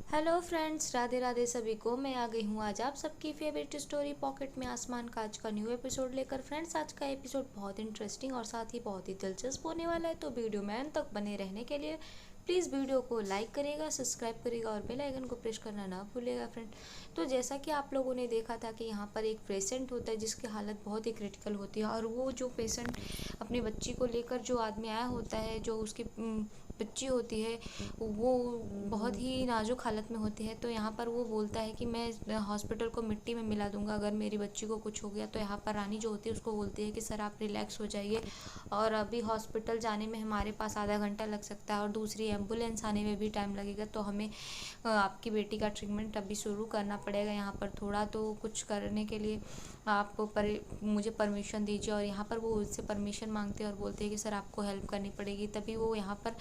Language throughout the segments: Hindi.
हेलो फ्रेंड्स, राधे राधे सभी को। मैं आ गई हूँ आज आप सबकी फेवरेट स्टोरी पॉकेट में आसमान का आज का न्यू एपिसोड लेकर। फ्रेंड्स, आज का एपिसोड बहुत इंटरेस्टिंग और साथ ही बहुत ही दिलचस्प होने वाला है, तो वीडियो में अंत तक बने रहने के लिए प्लीज़ वीडियो को लाइक करिएगा, सब्सक्राइब करिएगा और बेल आइकन को प्रेस करना ना भूलिएगा। फ्रेंड, तो जैसा कि आप लोगों ने देखा था कि यहाँ पर एक पेशेंट होता है जिसकी हालत बहुत ही क्रिटिकल होती है, और वो जो पेशेंट अपनी बच्ची को लेकर जो आदमी आया होता है, जो उसकी बच्ची होती है, वो बहुत ही नाजुक हालत में होती है। तो यहाँ पर वो बोलता है कि मैं हॉस्पिटल को मिट्टी में मिला दूंगा अगर मेरी बच्ची को कुछ हो गया। तो यहाँ पर रानी जो होती है उसको बोलती है कि सर आप रिलैक्स हो जाइए, और अभी हॉस्पिटल जाने में हमारे पास आधा घंटा लग सकता है और दूसरी एम्बुलेंस आने में भी टाइम लगेगा, तो हमें आपकी बेटी का ट्रीटमेंट अभी शुरू करना पड़ेगा। यहाँ पर थोड़ा तो कुछ करने के लिए आप मुझे परमिशन दीजिए। और यहाँ पर वो उससे परमिशन मांगते हैं और बोलते हैं कि सर आपको हेल्प करनी पड़ेगी। तभी वो यहाँ पर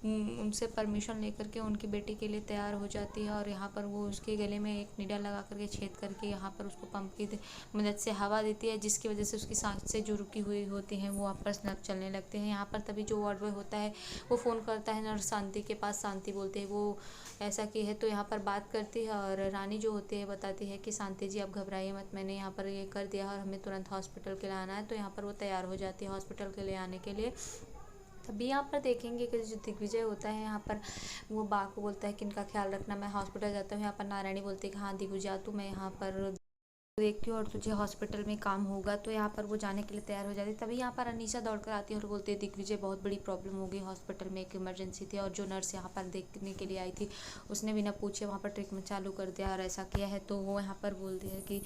उनसे परमिशन लेकर के उनकी बेटी के लिए तैयार हो जाती है, और यहाँ पर वो उसके गले में एक नीडल लगा करके छेद करके यहाँ पर उसको पंप की मदद से हवा देती है, जिसकी वजह से उसकी सांसें जो रुकी हुई होती हैं वो आपस में चलने लगते हैं। यहाँ पर तभी जो वार्ड बॉय होता है वो फ़ोन करता है नर्स शांति के पास। शांति बोलते हैं वो ऐसा की है, तो यहाँ पर बात करती है और रानी जो होती है बताती है कि शांति जी आप घबराइए मत, मैंने यहाँ पर ये कर दिया और हमें तुरंत हॉस्पिटल के लिए आना है। तो यहाँ पर वो तैयार हो जाती है हॉस्पिटल के लिए आने के लिए। तभी यहाँ पर देखेंगे कि जो दिग्विजय होता है यहाँ पर वो बा को बोलता है कि इनका ख्याल रखना, मैं हॉस्पिटल जाता हूँ। यहाँ पर नारायणी बोलती है कि हाँ दिग्विजय तू, मैं यहाँ पर देखती हूँ और तुझे हॉस्पिटल में काम होगा। तो यहाँ पर वो जाने के लिए तैयार हो जाती है। तभी यहाँ पर अनीशा दौड़ कर आती है और बोलती है दिग्विजय बहुत बड़ी प्रॉब्लम हो गई, हॉस्पिटल में एक इमरजेंसी थी और जो नर्स यहाँ पर देखने के लिए आई थी उसने बिना पूछे वहाँ पर ट्रीटमेंट चालू कर दिया और ऐसा किया है। तो वो यहाँ पर बोलती है कि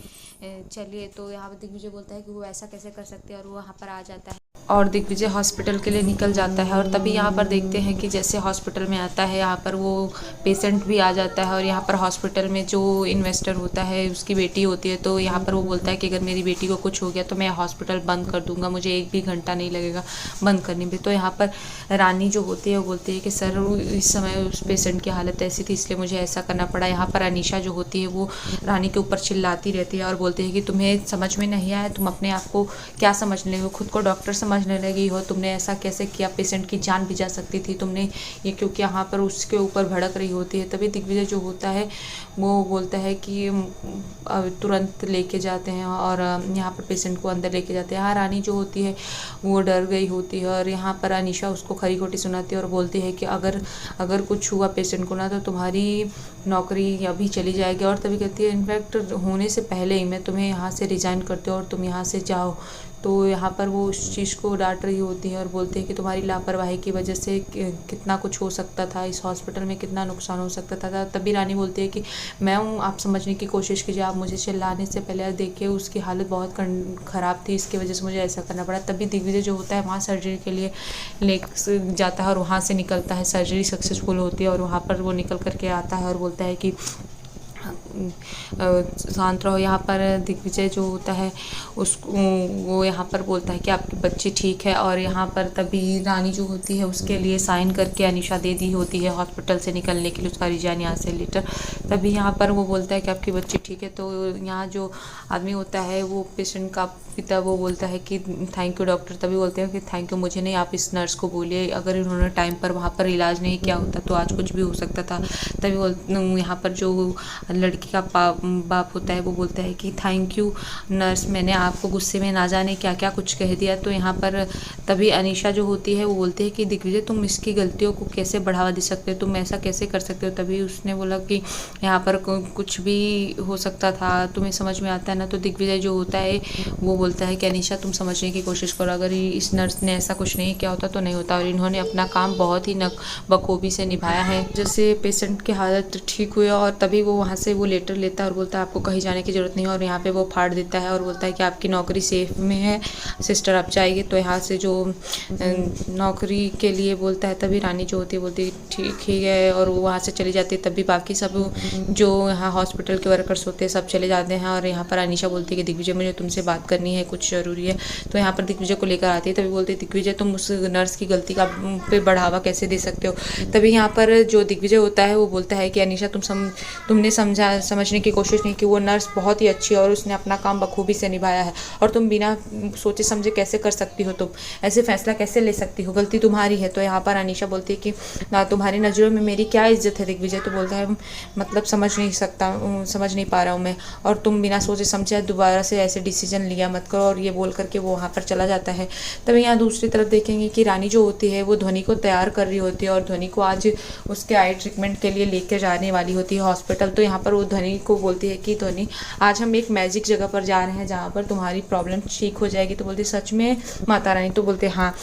चलिए। तो यहाँ पर दिग्विजय बोलता है कि वो ऐसा कैसे कर सकते हैं, और वो वहाँ पर आ जाता है और दिग्विजय हॉस्पिटल के लिए निकल जाता है। और तभी यहाँ पर देखते हैं कि जैसे हॉस्पिटल में आता है यहाँ पर वो पेशेंट भी आ जाता है, और यहाँ पर हॉस्पिटल में जो इन्वेस्टर होता है उसकी बेटी होती है। तो यहाँ पर वो बोलता है कि अगर मेरी बेटी को कुछ हो गया तो मैं हॉस्पिटल बंद कर दूंगा, मुझे एक भी घंटा नहीं लगेगा बंद करने में। तो यहाँ पर रानी जो होती है वो बोलती है कि सर इस समय उस पेशेंट की हालत ऐसी थी इसलिए मुझे ऐसा करना पड़ा। यहाँ पर अनीशा जो होती है वो रानी के ऊपर चिल्लाती रहती है और बोलती है कि तुम्हें समझ में नहीं आया, तुम अपने आप को क्या समझने लगे, खुद को डॉक्टर समझने लगी हो, तुमने ऐसा कैसे किया, पेशेंट की जान भी जा सकती थी तुमने ये क्योंकि यहाँ पर उसके ऊपर भड़क रही होती है। तभी दिग्विजय जो होता है वो बोलता है कि तुरंत लेके जाते हैं और यहाँ पर पेशेंट को अंदर लेके जाते हैं। यहाँ रानी जो होती है वो डर गई होती है, और यहाँ पर अनीशा उसको खरी खोटी सुनाती है और बोलती है कि अगर कुछ हुआ पेशेंट को ना तो तुम्हारी नौकरी अभी चली जाएगी। और तभी कहती है इनफैक्ट होने से पहले ही मैं तुम्हें यहाँ से रिज़ाइन करती हूँ और तुम यहाँ से जाओ। तो यहाँ पर वो उस चीज़ को डांट रही होती है और बोलती है कि तुम्हारी लापरवाही की वजह से कितना कुछ हो सकता था, इस हॉस्पिटल में कितना नुकसान हो सकता था। तभी रानी बोलती है कि मैं हूँ, आप समझने की कोशिश कीजिए, आप मुझे चिल्लाने से पहले देखिए उसकी हालत बहुत ख़राब थी, इसकी वजह से मुझे ऐसा करना पड़ा। तभी दिग्विजय जो होता है वहाँ सर्जरी के लिए ले जाता है और वहाँ से निकलता है, सर्जरी सक्सेसफुल होती है और वहाँ पर वो निकल करके आता है और बोलता है कि शांत रहो। यहाँ पर दिग्विजय जो होता है उसको वो यहाँ पर बोलता है कि आपकी बच्ची ठीक है, और यहाँ पर तभी रानी जो होती है उसके लिए साइन करके अनीशा दे दी होती है हॉस्पिटल से निकलने के लिए, उसका रिजाइन यहाँ से लेटर। तभी यहाँ पर वो बोलता है कि आपकी बच्ची ठीक है। तो यहाँ जो आदमी होता है वो पेशेंट का पिता वो बोलता है कि थैंक यू डॉक्टर। तभी बोलते हैं कि थैंक यू मुझे नहीं, आप इस नर्स को बोलिए, अगर इन्होंने टाइम पर वहाँ पर इलाज नहीं किया होता तो आज कुछ भी हो सकता था। तभी यहाँ पर जो लड़की का बाप होता है वो बोलता है कि थैंक यू नर्स, मैंने आपको गुस्से में ना जाने क्या क्या कुछ कह दिया। तो यहाँ पर तभी अनीशा जो होती है वो बोलती है कि दिग्विजय तुम इसकी गलतियों को कैसे बढ़ावा दे सकते हो, तुम ऐसा कैसे कर सकते हो। तभी उसने बोला कि यहाँ पर कुछ भी हो सकता था, तुम्हें समझ में आता है ना। तो दिग्विजय जो होता है वो बोलता है कि अनीशा तुम समझने की कोशिश करो, अगर इस नर्स ने ऐसा कुछ नहीं किया होता तो नहीं होता, और इन्होंने अपना काम बहुत ही बखूबी से निभाया है। जैसे पेशेंट की हालत ठीक हुई और तभी वो वहाँ से वो लेटर लेता है और बोलता है आपको कहीं जाने की ज़रूरत नहीं है, और यहाँ पे वो फाड़ देता है और बोलता है कि आपकी नौकरी सेफ में है सिस्टर, आप जाएगी। तो यहाँ से जो नौकरी के लिए बोलता है तभी रानी जो होती है बोलती है ठीक ही है, और वो वहाँ से चली जाती है। तभी बाकी सब जो यहाँ हॉस्पिटल के वर्कर्स होते हैं सब चले जाते हैं, और यहाँ पर अनीशा बोलती है कि दिग्विजय मुझे तुमसे बात करनी है, कुछ ज़रूरी है। तो यहाँ पर दिग्विजय को लेकर आती है। तभी बोलते हैं दिग्विजय तुम उस नर्स की गलती का पे बढ़ावा कैसे दे सकते हो। तभी यहाँ पर जो दिग्विजय होता है वो बोलता है कि अनीशा तुमने समझने की कोशिश नहीं की। वो नर्स बहुत ही अच्छी है और उसने अपना काम बखूबी से निभाया है, और तुम बिना सोचे समझे कैसे कर सकती हो, तुम ऐसे फैसला कैसे ले सकती हो, गलती तुम्हारी है। तो यहाँ पर अनीशा बोलती है कि ना तुम्हारी नज़रों में मेरी क्या इज्जत है। दिग्विजय तो बोलता है मतलब समझ नहीं पा रहा हूँ मैं, और तुम बिना सोचे समझे दोबारा से ऐसे डिसीजन लिया मत करो, और ये बोल करके वो वहाँ पर चला जाता है। तभी यहाँ दूसरी तरफ देखेंगे कि रानी जो होती है वो ध्वनि को तैयार कर रही होती है, और ध्वनि को आज उसके आई ट्रीटमेंट के लिए लेकर जाने वाली होती है हॉस्पिटल। तो यहाँ पर वो ध्वनि को बोलती है कि ध्वनि आज हम एक मैजिक जगह पर जा रहे हैं जहाँ पर तुम्हारी प्रॉब्लम ठीक हो जाएगी। तो बोलती है सच में माता रानी? तो बोलते हैं हाँ।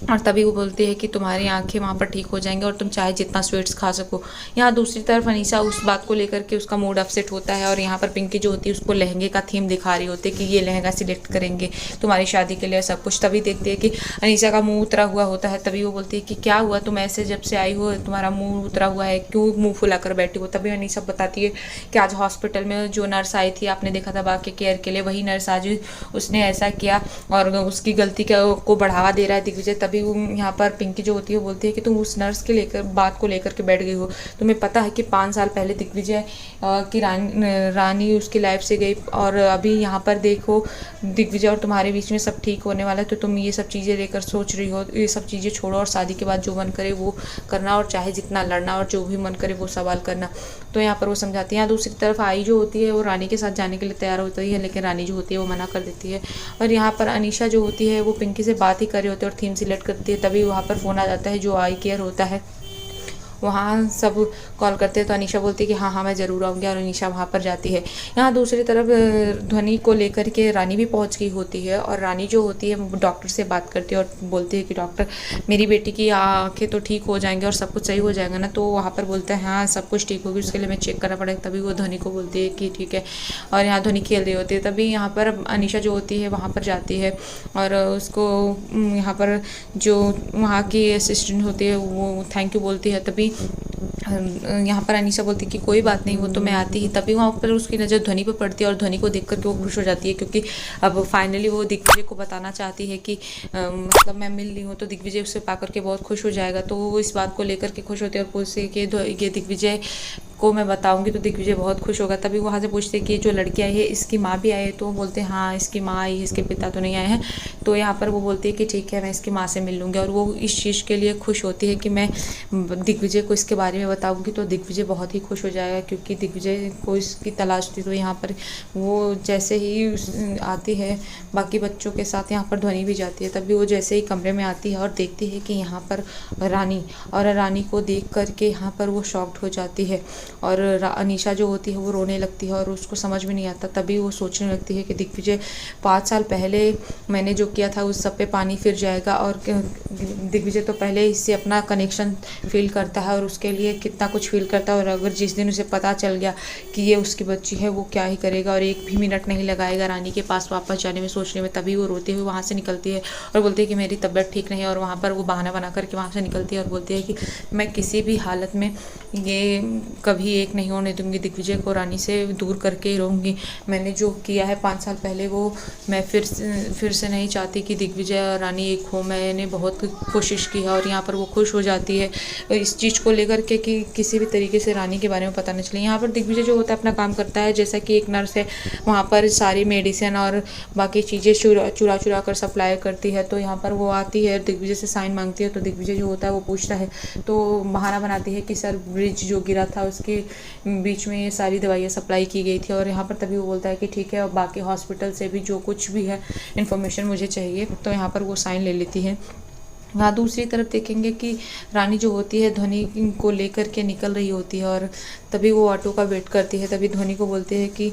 और तभी वो बोलती है कि तुम्हारी आंखें वहाँ पर ठीक हो जाएंगी और तुम चाहे जितना स्वीट्स खा सको। यहाँ दूसरी तरफ अनीशा उस बात को लेकर के उसका मूड अपसेट होता है, और यहाँ पर पिंकी जो होती है उसको लहंगे का थीम दिखा रही होती है कि ये लहंगा सिलेक्ट करेंगे तुम्हारी शादी के लिए सब कुछ। तभी देखते हैं कि अनीशा का मुँह उतरा हुआ होता है। तभी वो बोलती है कि क्या हुआ, तुम ऐसे जब से आई हो तुम्हारा मुँह उतरा हुआ है, क्यों मुँह फुला कर बैठी हो। तभी अनीशा बताती है कि आज हॉस्पिटल में जो नर्स आई थी, आपने देखा था बाकी केयर के लिए, वही नर्स आज उसने ऐसा किया और उसकी गलती को बढ़ावा दे रहा है दिग्विजय। तभी यहाँ पर पिंकी जो होती है वो बोलती है कि तुम उस नर्स के बात को लेकर के बैठ गई हो। तुम्हें पता है कि 5 साल पहले दिग्विजय की रानी उसकी लाइफ से गई, और अभी यहाँ पर देखो दिग्विजय और तुम्हारे बीच में सब ठीक होने वाला है। तो तुम ये सब चीज़ें लेकर सोच रही हो, ये सब चीज़ें छोड़ो और शादी के बाद जो मन करे वो करना, और चाहे जितना लड़ना और जो भी मन करे वो सवाल करना। तो यहाँ पर वो समझाती है। यहाँ दूसरी तरफ आई जो होती है वो रानी के साथ जाने के लिए तैयार होती है, लेकिन रानी जो होती है वो मना कर देती है। और यहाँ पर अनीशा जो होती है वो पिंकी से बात ही कर रही होती है और थीम सिलेक्ट करती है। तभी वहाँ पर फ़ोन आ जाता है जो आई केयर होता है, वहाँ सब कॉल करते हैं। तो अनीशा बोलती है कि हाँ मैं ज़रूर आऊँगी, और अनीशा वहाँ पर जाती है। यहाँ दूसरी तरफ ध्वनि को लेकर के रानी भी पहुँच गई होती है, और रानी जो होती है डॉक्टर से बात करती है और बोलती है कि डॉक्टर मेरी बेटी की आँखें तो ठीक हो जाएंगी और सब कुछ सही हो जाएगा ना। तो वहाँ पर बोलते हैं हाँ सब कुछ ठीक होगी, उसके लिए मैं चेक करना पड़ेगा। तभी वो ध्वनि को बोलती है कि ठीक है, और यहाँ ध्वनि खेल रही होती है। तभी यहाँ पर अनीशा जो होती है वहाँ पर जाती है, और उसको यहाँ पर जो वहाँ की असिस्टेंट होती है वो थैंक यू बोलती है। तभी यहाँ पर अनीशा बोलती है कि कोई बात नहीं, वो तो मैं आती ही। तभी वहाँ पर उसकी नज़र ध्वनि पर पड़ती है, और ध्वनि को देख करके वो खुश हो जाती है, क्योंकि अब फाइनली वो दिग्विजय को बताना चाहती है कि मतलब मैं मिल रही हूँ, तो दिग्विजय उससे पा करके बहुत खुश हो जाएगा। तो वो इस बात को लेकर के खुश होती है और पूछती है कि ये दिग्विजय को मैं बताऊंगी तो दिग्विजय बहुत खुश होगा। तभी वहाँ से पूछते हैं कि जो लड़की आई है इसकी माँ भी आई है। तो वो बोलते हैं हाँ इसकी माँ आई है, इसके पिता तो नहीं आए हैं। तो यहाँ पर वो बोलती है कि ठीक है मैं इसकी माँ से मिल लूँगी, और वो इस चीज़ के लिए खुश होती है कि मैं दिग्विजय को इसके बारे में बताऊँगी। तो दिग्विजय बहुत ही खुश हो जाएगा, क्योंकि दिग्विजय को इसकी तलाश थी। तो यहाँ पर वो जैसे ही आती है बाकी बच्चों के साथ, यहाँ पर ध्वनि भी जाती है। तभी वो जैसे ही कमरे में आती है और देखती है कि यहाँ पर रानी, और रानी को देख करके यहाँ पर वो शॉक्ड हो जाती है, और अनीशा जो होती है वो रोने लगती है और उसको समझ में नहीं आता। तभी वो सोचने लगती है कि दिग्विजय 5 साल पहले मैंने जो किया था उस सब पे पानी फिर जाएगा, और दिग्विजय तो पहले इससे अपना कनेक्शन फील करता है और उसके लिए कितना कुछ फील करता है। और अगर जिस दिन उसे पता चल गया कि ये उसकी बच्ची है वो क्या ही करेगा, और एक भी मिनट नहीं लगाएगा रानी के पास वापस जाने में, सोचने में। तभी वो रोती हुई वहाँ से निकलती है और बोलती है कि मेरी तबीयत ठीक नहीं है, और वहाँ पर वो बहाना बना करके वहाँ से निकलती है और बोलती है कि मैं किसी भी हालत में ये कभी एक नहीं होने दूंगी, दिग्विजय को रानी से दूर करके ही रहूँगी। मैंने जो किया है 5 साल पहले वो मैं फिर से नहीं चाहती कि दिग्विजय और रानी एक हो। मैंने बहुत कोशिश की है, और यहाँ पर वो खुश हो जाती है इस चीज़ को लेकर के कि किसी भी तरीके से रानी के बारे में पता नहीं चले। यहाँ पर दिग्विजय जो होता है अपना काम करता है, जैसा कि एक नर्स है वहाँ पर सारी मेडिसिन और बाकी चीज़ें चुरा कर सप्लाई करती है। तो यहाँ पर वो आती है दिग्विजय से साइन मांगती है, तो दिग्विजय जो होता है वो पूछता है, तो बहाना बनाती है कि सर ब्रिज जो गिरा था उसके बीच में ये सारी दवाइयाँ सप्लाई की गई थी। और यहाँ पर तभी वो बोलता है कि ठीक है, और बाकी हॉस्पिटल से भी जो कुछ भी है इन्फॉर्मेशन मुझे चाहिए। तो यहाँ पर वो साइन ले लेती है। यहाँ दूसरी तरफ देखेंगे कि रानी जो होती है ध्वनि को लेकर के निकल रही होती है, और तभी वो ऑटो का वेट करती है। तभी ध्वनि को बोलते हैं कि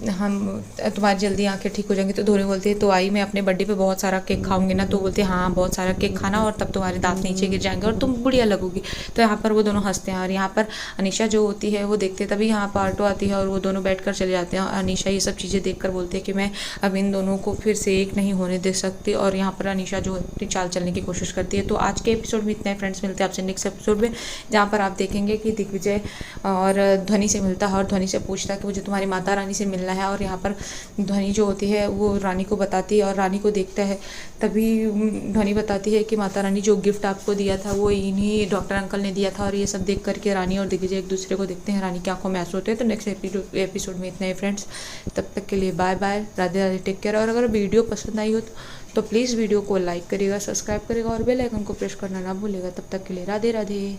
हम तुम्हारी जल्दी आंखें ठीक हो जाएंगी। तो ध्वनि बोलती है तो आई मैं अपने बर्थडे पे बहुत सारा केक खाऊंगी ना। तो बोलते हैं हाँ बहुत सारा केक खाना, और तब तुम्हारे दांत नीचे गिर जाएंगे और तुम बढ़िया लगोगी। तो यहाँ पर वो दोनों हंसते हैं, और यहाँ पर अनीशा जो होती है वो देखते तभी यहाँ पर ऑटो आती है और वो दोनों बैठ कर चले जाते हैं। अनीशा ये सब चीज़ें देख कर बोलती है कि मैं अब इन दोनों को फिर से एक नहीं होने दे सकती, और यहाँ पर अनीशा जो अपनी चाल चलने की कोशिश करती है। तो आज के एपिसोड में इतने फ्रेंड्स, मिलते हैं आपसे नेक्स्ट एपिसोड में, जहाँ पर आप देखेंगे कि दिग्विजय और ध्वनि से मिलता है और ध्वनि से पूछता है कि मुझे तुम्हारी माता रानी से मिलना है। और यहाँ पर ध्वनि जो होती है वो रानी को बताती है और रानी को देखता है। तभी ध्वनि बताती है कि माता रानी जो गिफ्ट आपको दिया था वो इन्हीं डॉक्टर अंकल ने दिया था। और ये सब देख करके रानी और दिग्विजय एक दूसरे को देखते हैं, रानी की आंखों में आंसू होते हैं। तो नेक्स्ट एपिसोड में इतना ही फ्रेंड्स, तब तक के लिए bye bye, Radhe Radhe, take care. और अगर वीडियो पसंद आई हो तो प्लीज़ वीडियो को लाइक करिएगा, सब्सक्राइब करिएगा और बेल आइकन को प्रेस करना ना भूलिएगा। तब तक के लिए राधे राधे।